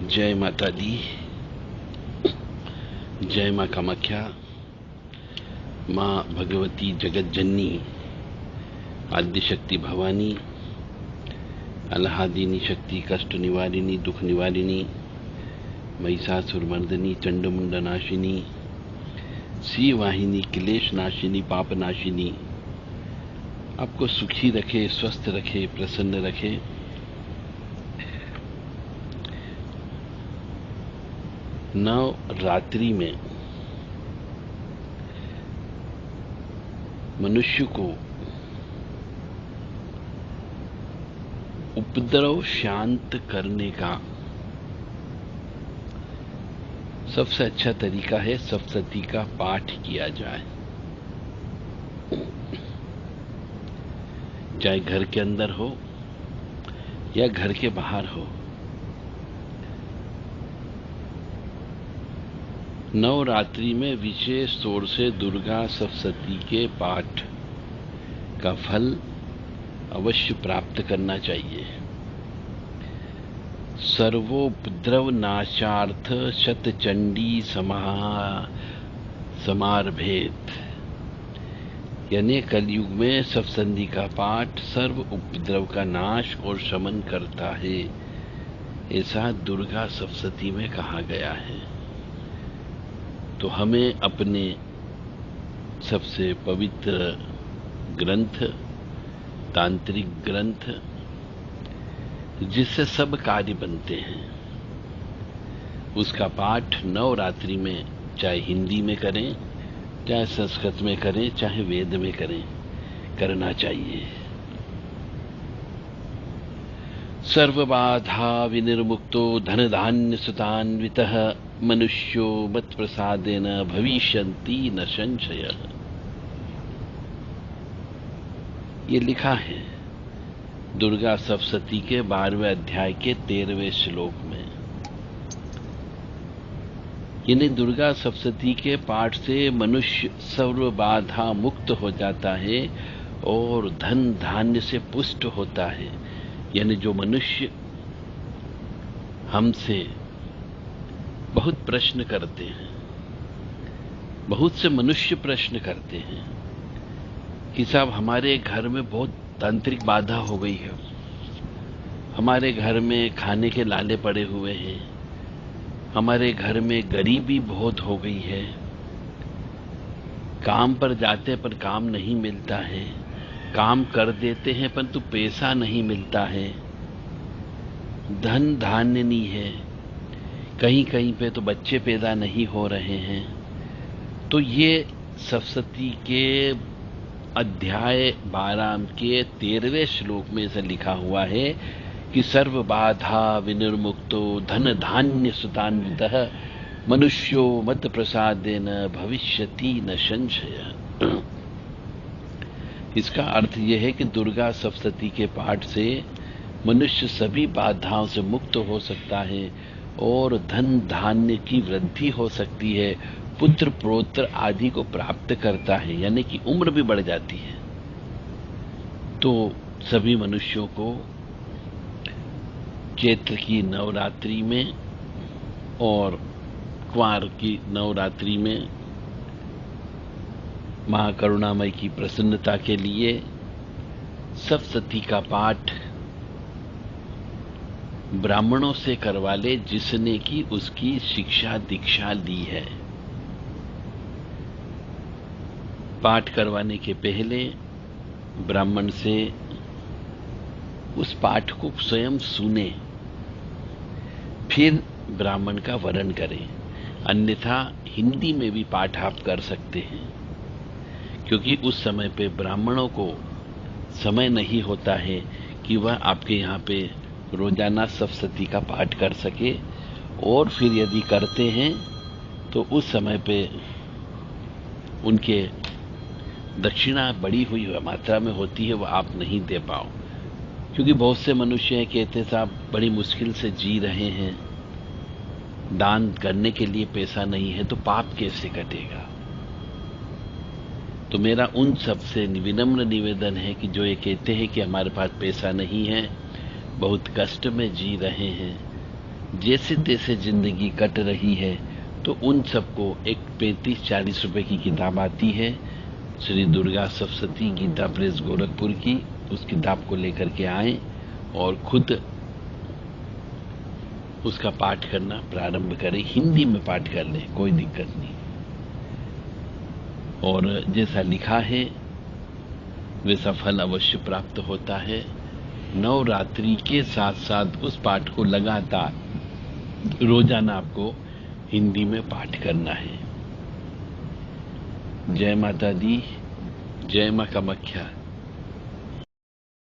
जय माता दी, जय माँ कामाख्या, माँ भगवती जगत जननी, आद्यशक्ति भवानी, अल्हादिनी शक्ति, कष्ट निवारिणी, दुख निवारिणी, महिषासुर मर्दिनी, चंडमुंड नाशिनी, सी वाहिनी, क्लेश नाशिनी, पाप नाशिनी, आपको सुखी रखे, स्वस्थ रखे, प्रसन्न रखे। नवरात्रि में मनुष्य को उपद्रव शांत करने का सबसे अच्छा तरीका है सप्तशती का पाठ किया जाए। चाहे घर के अंदर हो या घर के बाहर हो, नवरात्रि में विशेष तौर से दुर्गा सप्तशती के पाठ का फल अवश्य प्राप्त करना चाहिए। सर्वोपद्रव नाशार्थ शतचंडी समारभेत, यानी कलयुग में सप्तशती का पाठ सर्व उपद्रव का नाश और शमन करता है, ऐसा दुर्गा सप्तशती में कहा गया है। तो हमें अपने सबसे पवित्र ग्रंथ, तांत्रिक ग्रंथ, जिससे सब कार्य बनते हैं, उसका पाठ नवरात्रि में चाहे हिंदी में करें, चाहे संस्कृत में करें, चाहे वेद में करें, करना चाहिए। सर्वबाधा विनिर्मुक्तो धन धान्य सुतान्वितः मनुष्यो मत प्रसादेन भविष्यन्ति न संशय। ये लिखा है दुर्गा सप्तशती के 12वें अध्याय के 13वें श्लोक में। यानी दुर्गा सप्तशती के पाठ से मनुष्य सर्व बाधा मुक्त हो जाता है और धन धान्य से पुष्ट होता है। यानी जो मनुष्य हमसे बहुत प्रश्न करते हैं, बहुत से मनुष्य प्रश्न करते हैं कि साहब हमारे घर में बहुत तांत्रिक बाधा हो गई है, हमारे घर में खाने के लाले पड़े हुए हैं, हमारे घर में गरीबी बहुत हो गई है, काम पर जाते पर काम नहीं मिलता है, काम कर देते हैं परंतु पैसा नहीं मिलता है, धन धान्य नहीं है, कहीं कहीं पे तो बच्चे पैदा नहीं हो रहे हैं। तो ये सप्तशती के अध्याय 12 के 13वें श्लोक में ऐसा लिखा हुआ है कि सर्व बाधा विनिर्मुक्तो धन धान्य सुतान्वितः मनुष्यो मत प्रसादेन भविष्यति न संशय। इसका अर्थ यह है कि दुर्गा सप्तशती के पाठ से मनुष्य सभी बाधाओं से मुक्त हो सकता है और धन धान्य की वृद्धि हो सकती है, पुत्र पौत्र आदि को प्राप्त करता है, यानी कि उम्र भी बढ़ जाती है। तो सभी मनुष्यों को चैत्र की नवरात्रि में और क्वार की नवरात्रि में मां करुणामय की प्रसन्नता के लिए सप्तशती का पाठ ब्राह्मणों से करवा ले जिसने की उसकी शिक्षा दीक्षा ली है। पाठ करवाने के पहले ब्राह्मण से उस पाठ को स्वयं सुने, फिर ब्राह्मण का वरण करें। अन्यथा हिंदी में भी पाठ आप कर सकते हैं, क्योंकि उस समय पे ब्राह्मणों को समय नहीं होता है कि वह आपके यहाँ पे रोजाना सप्तशती का पाठ कर सके, और फिर यदि करते हैं तो उस समय पे उनके दक्षिणा बढ़ी हुई मात्रा में होती है, वह आप नहीं दे पाओ। क्योंकि बहुत से मनुष्य हैं कहते साहब बड़ी मुश्किल से जी रहे हैं, दान करने के लिए पैसा नहीं है, तो पाप कैसे कटेगा। तो मेरा उन सबसे विनम्र निवेदन है कि जो ये कहते हैं कि हमारे पास पैसा नहीं है, बहुत कष्ट में जी रहे हैं, जैसे तैसे जिंदगी कट रही है, तो उन सबको एक 35-40 रुपए की किताब आती है, श्री दुर्गा सप्तशती गीता प्रेस गोरखपुर की, उस किताब को लेकर के आए और खुद उसका पाठ करना प्रारंभ करें। हिंदी में पाठ कर लें, कोई दिक्कत नहीं। और जैसा लिखा है वैसा फल अवश्य प्राप्त होता है। नवरात्रि के साथ साथ उस पाठ को लगातार रोजाना आपको हिंदी में पाठ करना है। जय माता दी, जय मां कामाख्या,